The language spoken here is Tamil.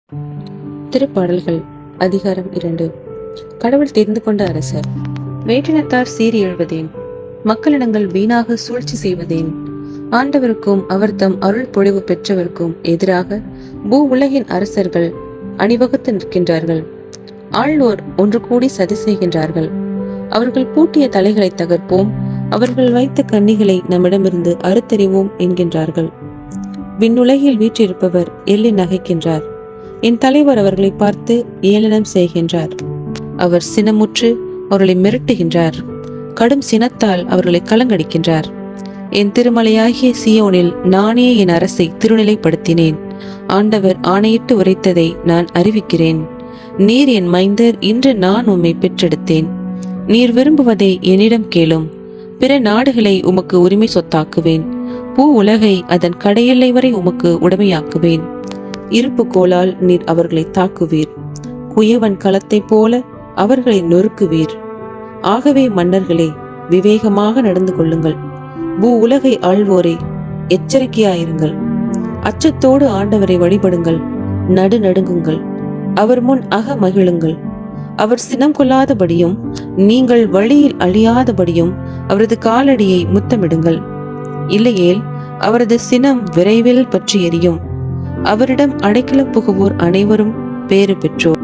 திருப்பாடல்கள் அதிகாரம் 2. கடவுள் தெரிந்து கொண்ட அரசர். வேற்றினத்தார் சீறி எழுவதேன், மக்களிடங்கள் வீணாக சூழ்ச்சி செய்வதேன். ஆண்டவருக்கும் அவர் தம் அருள் பொழிவு பெற்றவருக்கும் எதிராக பூ உலகின் அரசர்கள் அணிவகுத்து நிற்கின்றார்கள். ஆள்வோர் ஒன்று கூடி சதி செய்கின்றார்கள். அவர்கள் பூட்டிய தலைகளை தகர்ப்போம், அவர்கள் வைத்த கன்னிகளை நம்மிடமிருந்து அறுத்தறிவோம் என்கின்றார்கள். விண்ணுலகில் வீற்றிருப்பவர் எள்ளி நகைக்கின்றார். என் தலைவர் அவர்களை பார்த்து ஏளனம் செய்கின்றார். அவர் சினமுற்று அவர்களை மிரட்டுகின்றார். கடும் சினத்தால் அவர்களை கலங்கடிக்கின்றார். என் திருமலையாகிய சியோனில் நானே என் அரசை திருநிலைப்படுத்தினேன். ஆண்டவர் ஆணையிட்டு உரைத்ததை நான் அறிவிக்கிறேன். நீர் என் மைந்தர், இன்று நான் உம்மை பெற்றெடுத்தேன். நீர் விரும்புவதை என்னிடம் கேளும். பிற நாடுகளை உமக்கு உரிமை சொத்தாக்குவேன். பூ உலகை அதன் கடையெல்லை வரை உமக்கு உடைமையாக்குவேன். இருப்பு கோலால் நீர் அவர்களை தாக்குவீர். குயவன் களத்தைப் போல அவர்களை நொறுக்குவீர். ஆகவே மன்னர்களே, விவேகமாக நடந்து கொள்ளுங்கள். பூ உலகை ஆள்வோரே, எச்சரிக்கையாயிருங்கள். அச்சத்தோடு ஆண்டவரை வழிபடுங்கள். நடுநடுங்குங்கள். அவர் முன் மகிழுங்கள். அவர் சினம் கொள்ளாதபடியும் நீங்கள் வழியில் அழியாதபடியும் அவரது காலடியை முத்தமிடுங்கள். இல்லையேல் அவரது சினம் விரைவில் பற்றி எரியும். அவரிடம் அடைக்கலம் புகுவோர் அனைவரும் பேறு பெற்றோர்.